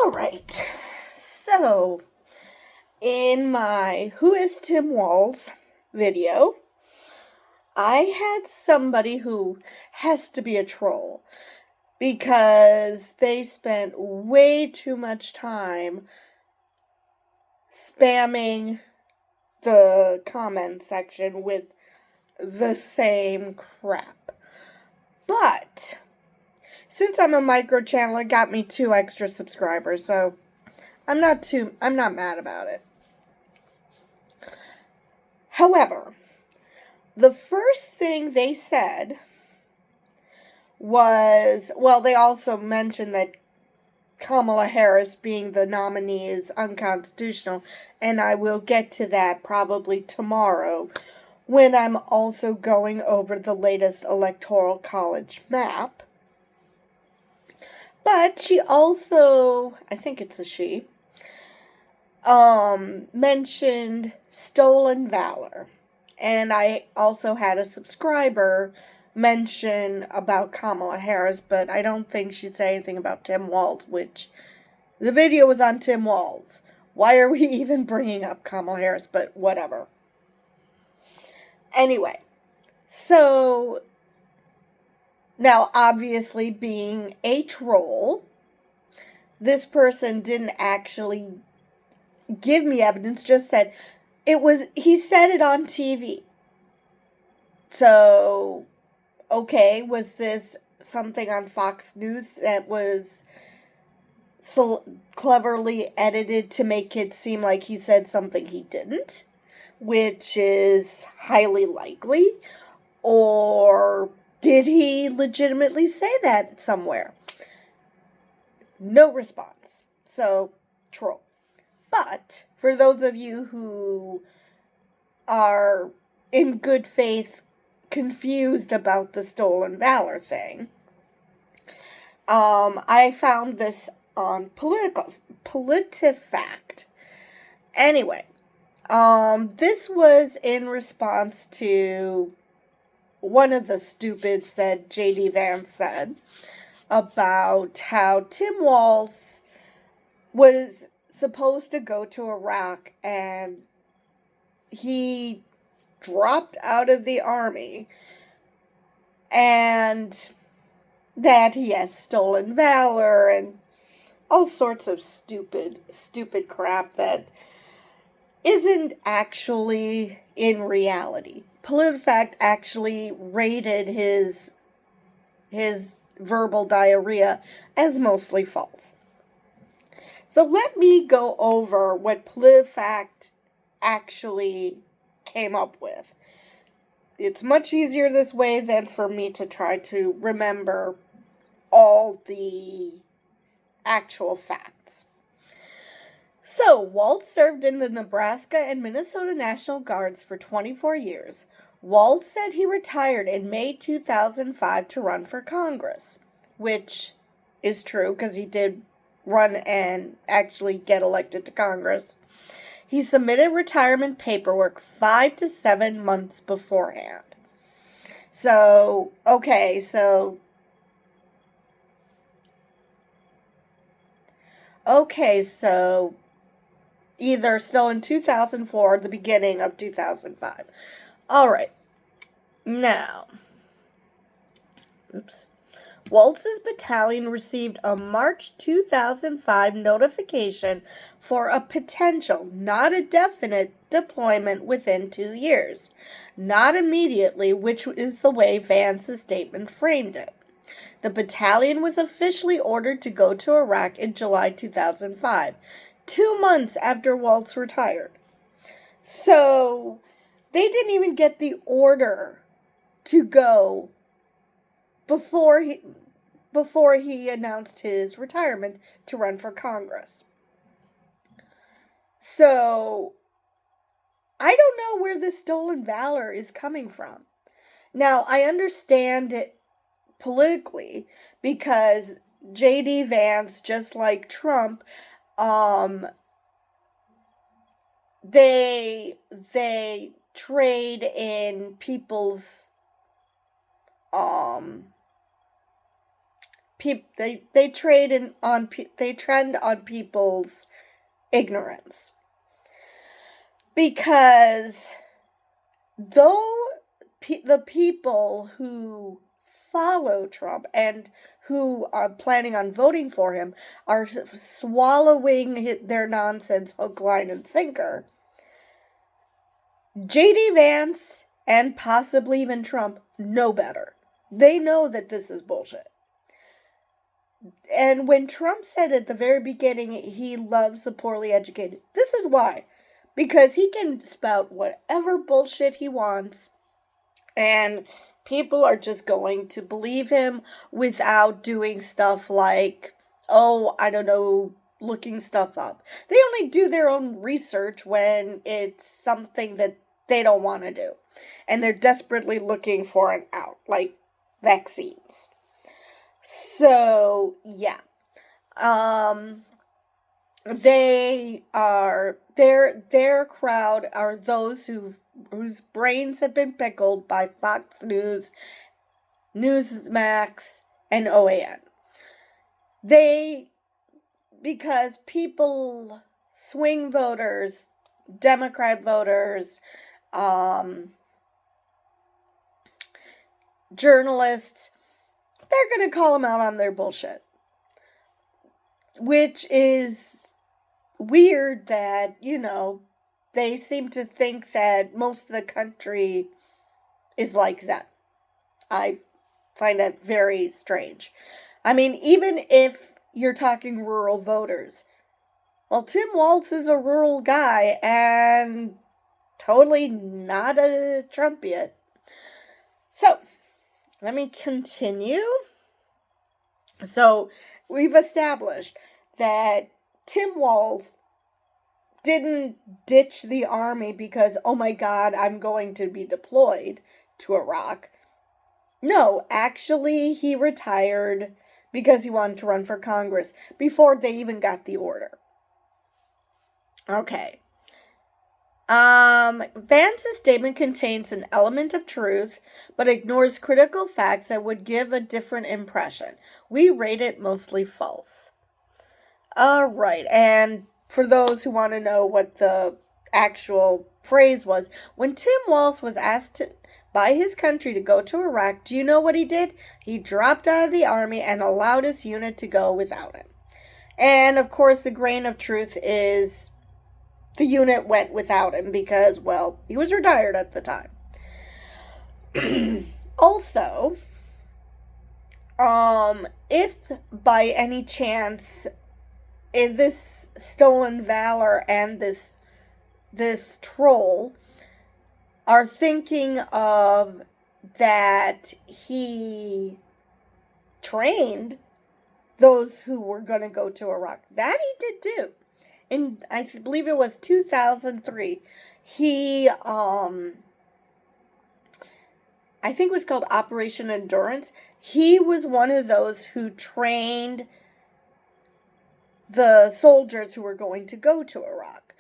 Alright, so in my Who is Tim Walz video, I had somebody who has to be a troll because they spent way too much time spamming the comment section with the same crap. But since I'm a micro channel, it got me 2 extra subscribers, so I'm not mad about it. However, the first thing they said was, well, they also mentioned that Kamala Harris being the nominee is unconstitutional, and I will get to that probably tomorrow when I'm also going over the latest Electoral College map. But she also, I think it's a she, mentioned stolen valor. And I also had a subscriber mention about Kamala Harris, but I don't think she said anything about Tim Walz, which the video was on Tim Walz. Why are we even bringing up Kamala Harris? But whatever. Anyway, so now obviously being a troll, this person didn't actually give me evidence, just said he said it on TV. So, okay, was this something on Fox News that was so cleverly edited to make it seem like he said something he didn't, which is highly likely, or did he legitimately say that somewhere? No response. So, troll. But for those of you who are in good faith confused about the stolen valor thing, I found this on PolitiFact. Anyway, this was in response to one of the stupids that J.D. Vance said about how Tim Walz was supposed to go to Iraq and he dropped out of the army and that he has stolen valor and all sorts of stupid crap that isn't actually in reality. PolitiFact actually rated his verbal diarrhea as mostly false. So let me go over what PolitiFact actually came up with. It's much easier this way than for me to try to remember all the actual facts. So, Walz served in the Nebraska and Minnesota National Guards for 24 years. Walz said he retired in May 2005 to run for Congress, which is true because he did run and actually get elected to Congress. He submitted retirement paperwork 5 to 7 months beforehand. So either still in 2004 or the beginning of 2005. Alright. Now, Walz's battalion received a March 2005 notification for a potential, not a definite, deployment within 2 years. Not immediately, which is the way Vance's statement framed it. The battalion was officially ordered to go to Iraq in July 2005, 2 months after Walz retired. So, they didn't even get the order to go before he announced his retirement to run for Congress. So, I don't know where this stolen valor is coming from. Now, I understand it politically because J.D. Vance, just like Trump, they trade in people's they trade they trend on people's ignorance. Because though the people who follow Trump and who are planning on voting for him are swallowing their nonsense hook, line, and sinker, J.D. Vance and possibly even Trump know better. They know that this is bullshit. And when Trump said at the very beginning he loves the poorly educated, this is why. Because he can spout whatever bullshit he wants, and people are just going to believe him without doing stuff like, looking stuff up. They only do their own research when it's something that they don't want to do. And they're desperately looking for an out, like vaccines. So, yeah. Their crowd are those whose brains have been pickled by Fox News, Newsmax, and OAN. Because people, swing voters, Democrat voters, journalists, they're going to call them out on their bullshit. Which is weird that, they seem to think that most of the country is like that. I find that very strange. I mean, even if you're talking rural voters, well, Tim Walz is a rural guy and totally not a Trump yet. So, let me continue. So, we've established that Tim Walz didn't ditch the army because, oh my God, I'm going to be deployed to Iraq. No, actually, he retired because he wanted to run for Congress before they even got the order. Okay. Vance's statement contains an element of truth, but ignores critical facts that would give a different impression. We rate it mostly false. Alright, and for those who want to know what the actual phrase was, when Tim Walz was asked by his country to go to Iraq, do you know what he did? He dropped out of the army and allowed his unit to go without him. And, of course, the grain of truth is the unit went without him because, well, he was retired at the time. Also, if by any chance in this stolen valor and this troll are thinking of that he trained those who were going to go to Iraq, that he did too. In, I believe it was 2003, he, I think it was called Operation Endurance. He was one of those who trained the soldiers who were going to go to Iraq.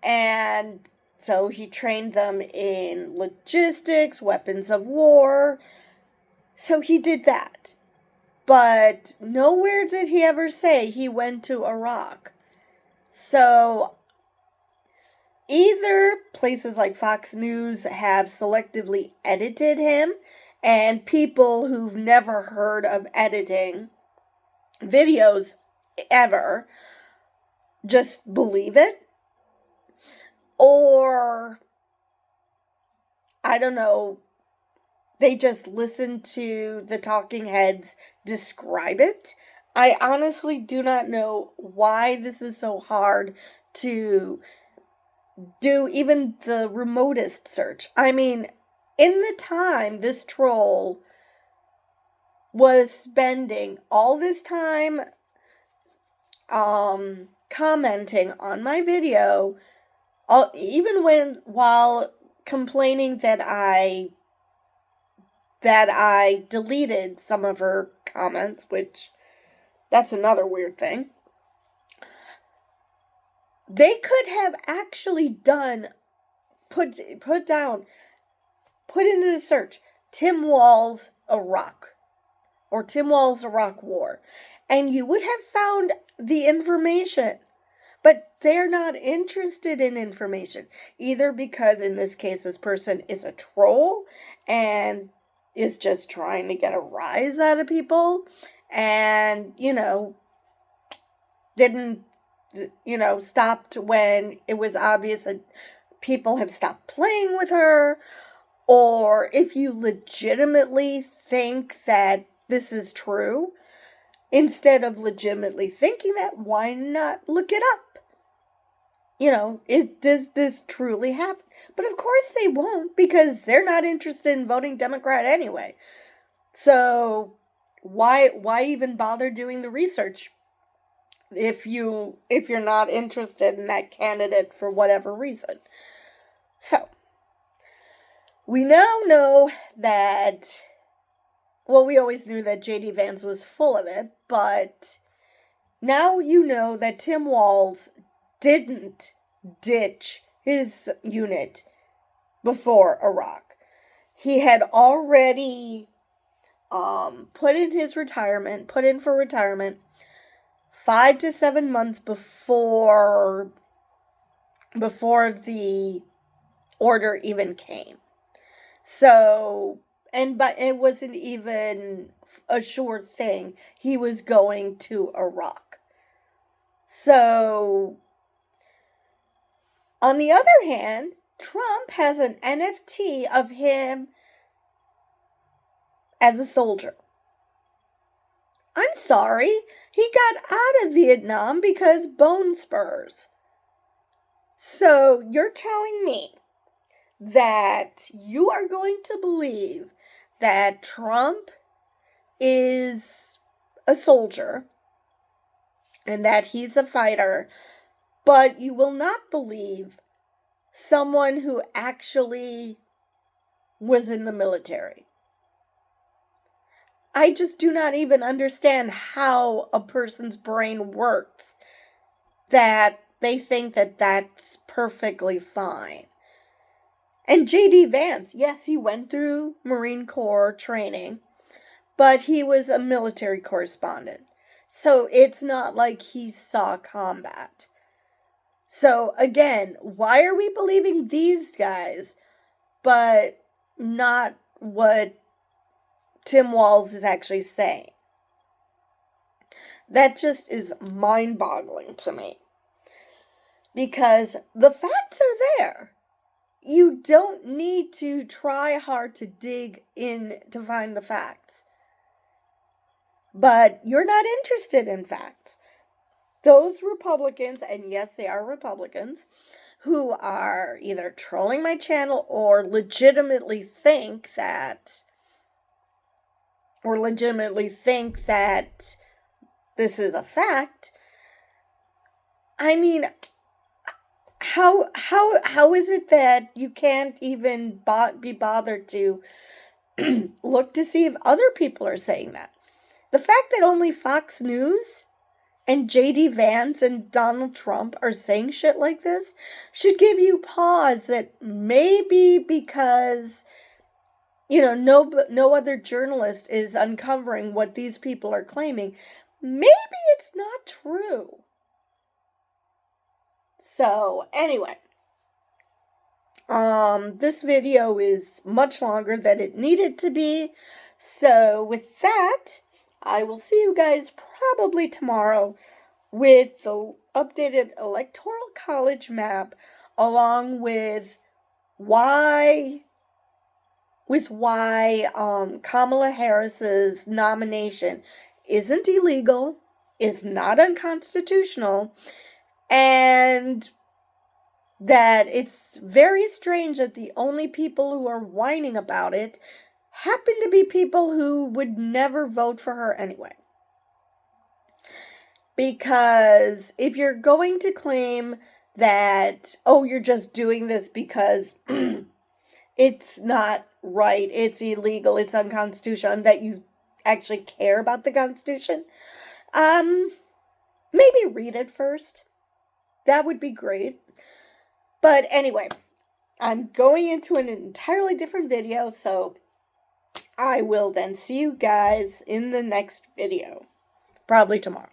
And so he trained them in logistics, weapons of war. So he did that. But nowhere did he ever say he went to Iraq. So either places like Fox News have selectively edited him, and people who've never heard of editing videos ever just believe it, or I don't know, they just listen to the talking heads describe it. I honestly do not know why this is so hard to do even the remotest search. I mean, in the time this troll was spending all this time commenting on my video, even while complaining that I deleted some of her comments, which that's another weird thing. They could have actually put into the search, Tim Walz, Iraq. or Tim Walz Iraq War, and you would have found the information. But they're not interested in information, either because in this case this person is a troll and is just trying to get a rise out of people and, didn't, stopped when it was obvious that people have stopped playing with her, or if you legitimately think that this is true, instead of legitimately thinking that, why not look it up? Does this truly happen? But of course they won't, because they're not interested in voting Democrat anyway. So why even bother doing the research if you're not interested in that candidate for whatever reason? So we now know that, well, we always knew that J.D. Vance was full of it, but now you know that Tim Walz didn't ditch his unit before Iraq. He had already put in for retirement 5 to 7 months before the order even came. So, but it wasn't even a sure thing he was going to Iraq. So, on the other hand, Trump has an NFT of him as a soldier. I'm sorry, he got out of Vietnam because bone spurs. So you're telling me that you are going to believe that Trump is a soldier and that he's a fighter, but you will not believe someone who actually was in the military. I just do not even understand how a person's brain works that they think that that's perfectly fine. And J.D. Vance, yes, he went through Marine Corps training, but he was a military correspondent. So it's not like he saw combat. So again, why are we believing these guys, but not what Tim Walz is actually saying? That just is mind-boggling to me. Because the facts are there. You don't need to try hard to dig in to find the facts. But you're not interested in facts. Those Republicans, and yes, they are Republicans, who are either trolling my channel or legitimately think that this is a fact. I mean, how is it that you can't even be bothered to look to see if other people are saying that? The fact that only Fox News and J.D. Vance and Donald Trump are saying shit like this should give you pause that maybe because, no other journalist is uncovering what these people are claiming, maybe it's not true. So, anyway, this video is much longer than it needed to be. So, with that, I will see you guys probably tomorrow with the updated Electoral College map, along with why Kamala Harris's nomination isn't illegal, is not unconstitutional, and that it's very strange that the only people who are whining about it happen to be people who would never vote for her anyway. Because if you're going to claim that, you're just doing this because it's not right, it's illegal, it's unconstitutional, and that you actually care about the Constitution, maybe read it first. That would be great. But anyway, I'm going into an entirely different video, so I will then see you guys in the next video. Probably tomorrow.